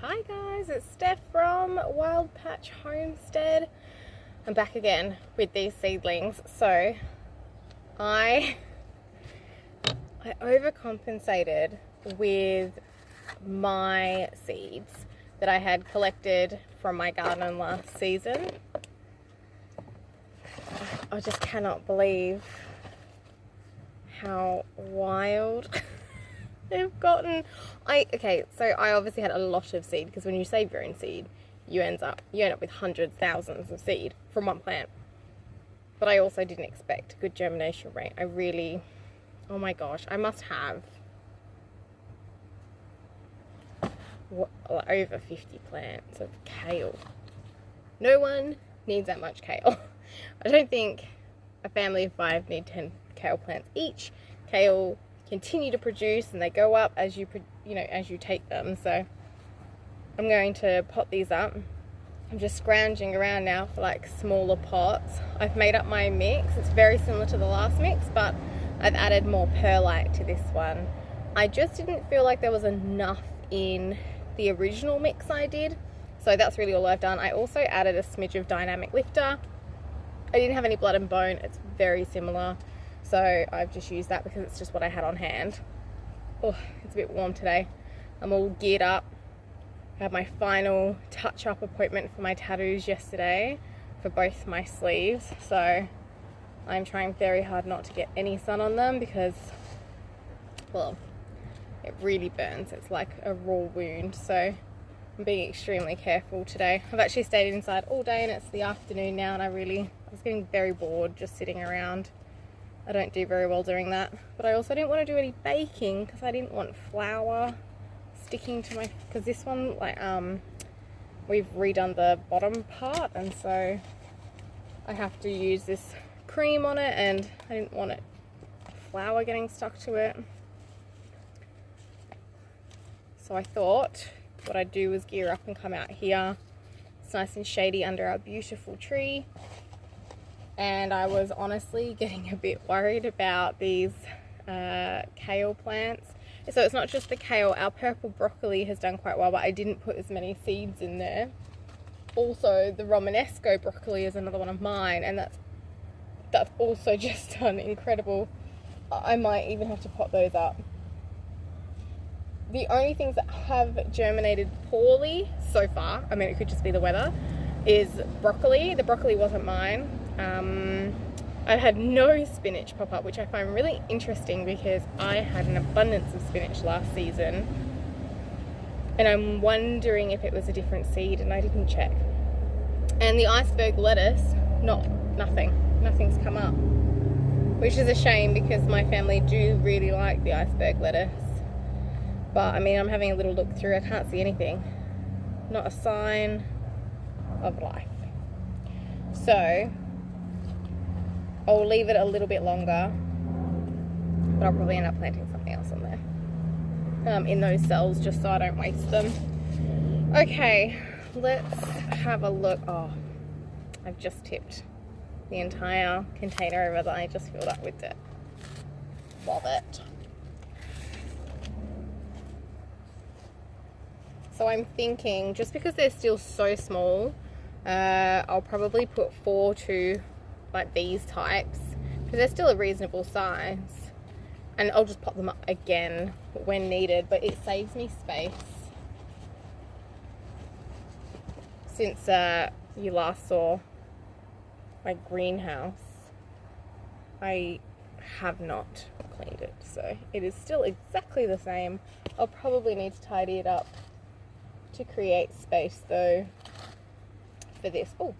Hi guys, it's Steph from Wild Patch Homestead. I'm back again with these seedlings. So I overcompensated with my seeds that I had collected from my garden last season. I just cannot believe how wild they've gotten. So I obviously had a lot of seed, because when you save your own seed, you end up with hundreds, thousands of seed from one plant. But I also didn't expect a good germination rate. Oh my gosh, I must have over 50 plants of kale. No one needs that much kale. I don't think a family of 5 need 10 kale plants each. Kale continue to produce and they go up as you take them. So I'm going to pot these up. I'm just scrounging around now for like smaller pots. I've made up my mix. It's very similar to the last mix, but I've added more perlite to this one. I just didn't feel like there was enough in the original mix I did, so that's really all I've done. I also added a smidge of dynamic lifter. I didn't have any blood and bone. It's very similar, so I've just used that because it's just what I had on hand. Oh, it's a bit warm today. I'm all geared up. I had my final touch-up appointment for my tattoos yesterday for both my sleeves, so I'm trying very hard not to get any sun on them because, well, it really burns. It's like a raw wound, so I'm being extremely careful today. I've actually stayed inside all day and it's the afternoon now, and I was getting very bored just sitting around. I don't do very well doing that, but I also didn't want to do any baking because I didn't want flour sticking to because this one, we've redone the bottom part, and so I have to use this cream on it, and I didn't want flour getting stuck to it. So I thought what I'd do was gear up and come out here. It's nice and shady under our beautiful tree. And I was honestly getting a bit worried about these kale plants. So it's not just the kale. Our purple broccoli has done quite well, but I didn't put as many seeds in there. Also, the Romanesco broccoli is another one of mine, and that's also just done incredible. I might even have to pot those up. The only things that have germinated poorly so far, I mean, it could just be the weather, is broccoli. The broccoli wasn't mine. I've had no spinach pop up, which I find really interesting because I had an abundance of spinach last season, and I'm wondering if it was a different seed, and I didn't check. And the iceberg lettuce, nothing's come up, which is a shame because my family do really like the iceberg lettuce. But I mean, I'm having a little look through, I can't see anything. Not a sign of life. So I'll leave it a little bit longer, but I'll probably end up planting something else on there in those cells, just so I don't waste them. Okay, let's have a look. Oh, I've just tipped the entire container over that I just filled up with it. Love it. So I'm thinking, just because they're still so small, I'll probably put 4 to like these types, because they're still a reasonable size, and I'll just pop them up again when needed, but it saves me space. Since you last saw my greenhouse, I have not cleaned it, so it is still exactly the same. I'll probably need to tidy it up to create space though for this. Oh,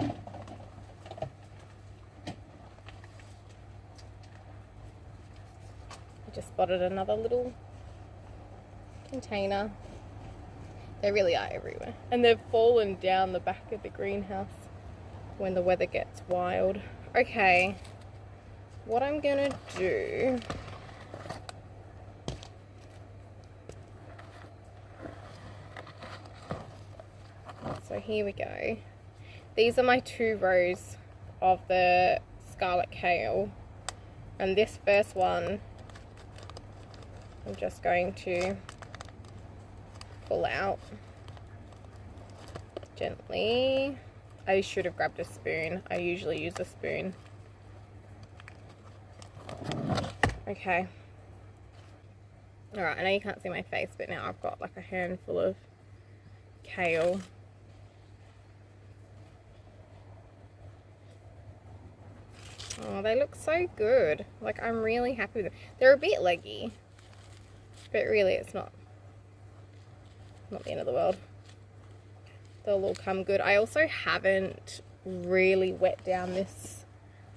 I just spotted another little container. They really are everywhere, and they've fallen down the back of the greenhouse when the weather gets wild. Okay, what I'm gonna do, so here we go. These are my 2 rows of the scarlet kale, and this first one I'm just going to pull out gently. I should have grabbed a spoon. I usually use a spoon. Okay. Alright, I know you can't see my face, but now I've got like a handful of kale. Oh, they look so good. Like, I'm really happy with them. They're a bit leggy, but really it's not the end of the world. They'll all come good. I also haven't really wet down this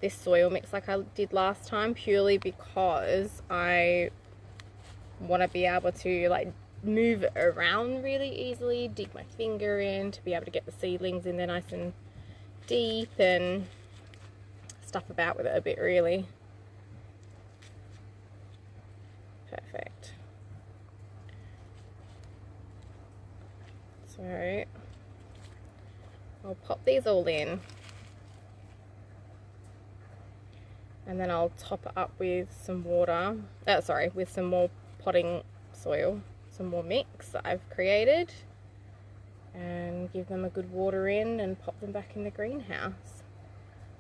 soil mix like I did last time, purely because I want to be able to like move it around really easily, dig my finger in to be able to get the seedlings in there nice and deep and stuff about with it a bit really. Perfect. So I'll pop these all in, and then I'll top it up with some water, with some more potting soil, some more mix that I've created, and give them a good water in and pop them back in the greenhouse.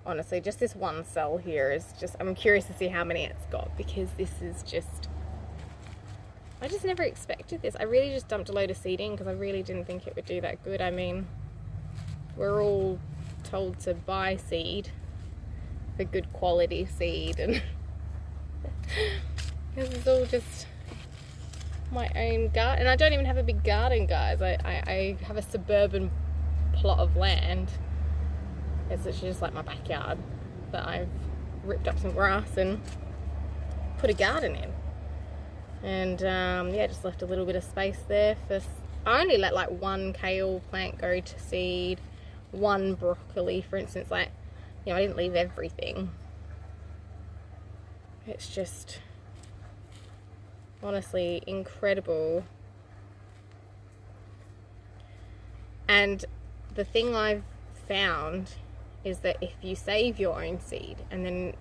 Honestly, just this one cell here is just, I'm curious to see how many it's got, because this is just, I just never expected this. I really just dumped a load of seed in because I really didn't think it would do that good. I mean, we're all told to buy seed for good quality seed, and this is all just my own garden. And I don't even have a big garden, guys. I have a suburban plot of land. It's literally just like my backyard that I've ripped up some grass and put a garden in. And yeah, just left a little bit of space there for, I only let like one kale plant go to seed, one broccoli, for instance. Like, you know, I didn't leave everything. It's just honestly incredible. And the thing I've found is that if you save your own seed, and then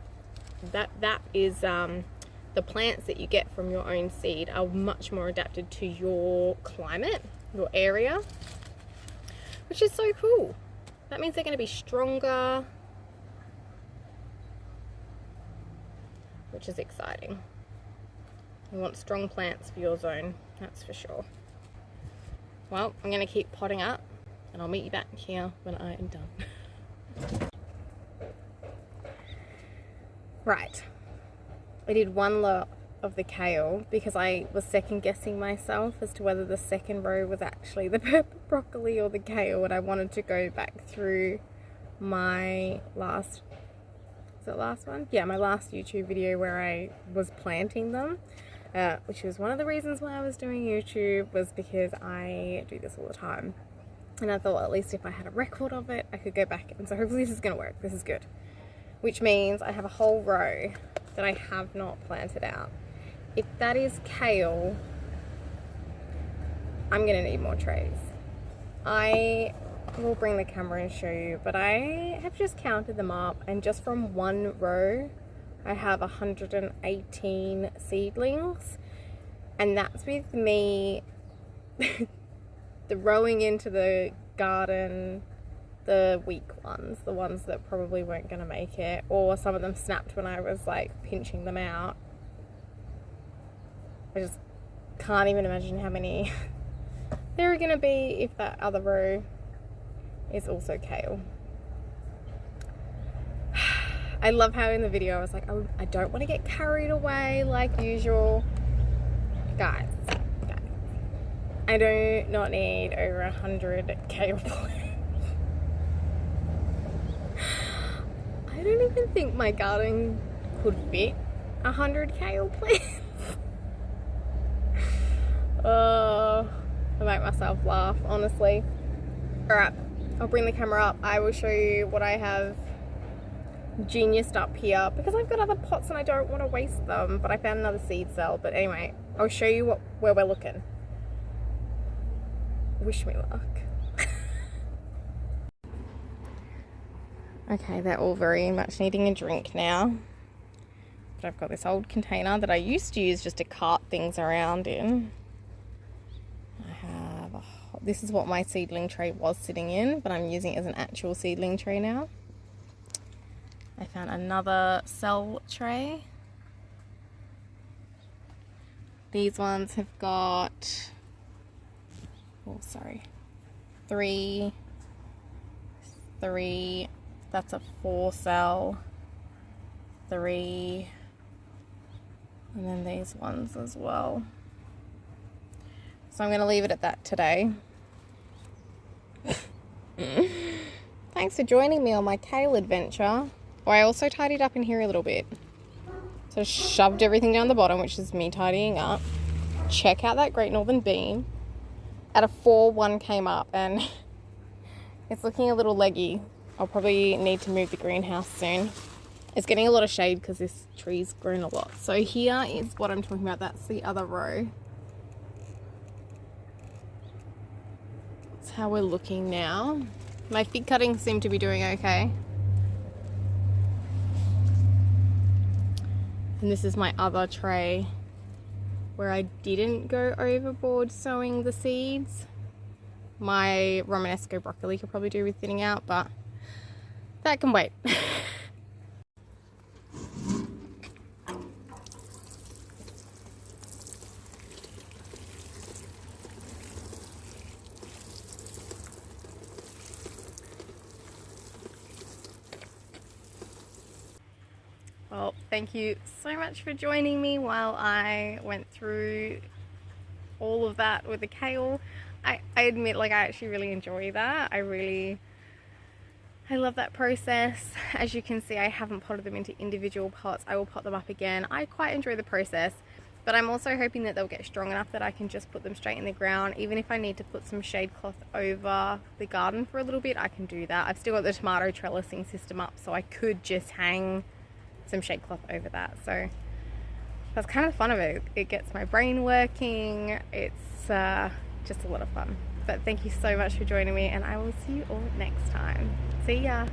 that is the plants that you get from your own seed are much more adapted to your climate, your area, which is so cool. That means they're going to be stronger, which is exciting. You want strong plants for your zone, that's for sure. Well, I'm going to keep potting up, and I'll meet you back here when I am done. Right, I did one lot of the kale because I was second guessing myself as to whether the second row was actually the purple broccoli or the kale, and I wanted to go back through my last, is it last one? Yeah, my last YouTube video where I was planting them, which was one of the reasons why I was doing YouTube, was because I do this all the time. And I thought, well, at least if I had a record of it, I could go back. And so hopefully this is going to work. This is good. Which means I have a whole row that I have not planted out. If that is kale, I'm going to need more trays. I will bring the camera and show you, but I have just counted them up, and just from one row, I have 118 seedlings. And that's with me the rowing into the garden, the weak ones, the ones that probably weren't going to make it, or some of them snapped when I was like pinching them out. I just can't even imagine how many there are going to be if that other row is also kale. I love how in the video I was like, oh, I don't want to get carried away like usual. Guys, I do not need over 100 kale plants. I don't even think my garden could fit 100 kale plants. Oh, I make myself laugh, honestly. Alright, I'll bring the camera up. I will show you what I have geniused up here, because I've got other pots and I don't want to waste them, but I found another seed cell. But anyway, I'll show you where we're looking. Wish me luck. Okay, they're all very much needing a drink now. But I've got this old container that I used to use just to cart things around in. I have have this is what my seedling tray was sitting in, but I'm using it as an actual seedling tray now. I found another cell tray. These ones have got, three, that's a 4 cell, 3, and then these ones as well. So I'm going to leave it at that today. Thanks for joining me on my kale adventure. Oh, I also tidied up in here a little bit. So shoved everything down the bottom, which is me tidying up. Check out that Great Northern Bean. At a 4, one came up and it's looking a little leggy. I'll probably need to move the greenhouse soon. It's getting a lot of shade because this tree's grown a lot. So here is what I'm talking about. That's the other row. That's how we're looking now. My fig cuttings seem to be doing okay. And this is my other tray where I didn't go overboard sowing the seeds. My Romanesco broccoli could probably do with thinning out, but that can wait. Well, thank you so much for joining me while I went through all of that with the kale. I admit, like, I actually really enjoy that. I love that process. As you can see, I haven't potted them into individual pots. I will pot them up again. I quite enjoy the process, but I'm also hoping that they'll get strong enough that I can just put them straight in the ground. Even if I need to put some shade cloth over the garden for a little bit, I can do that. I've still got the tomato trellising system up, so I could just hang some shade cloth over that. So that's kind of the fun of it. It gets my brain working. It's just a lot of fun. But thank you so much for joining me, and I will see you all next time. See ya.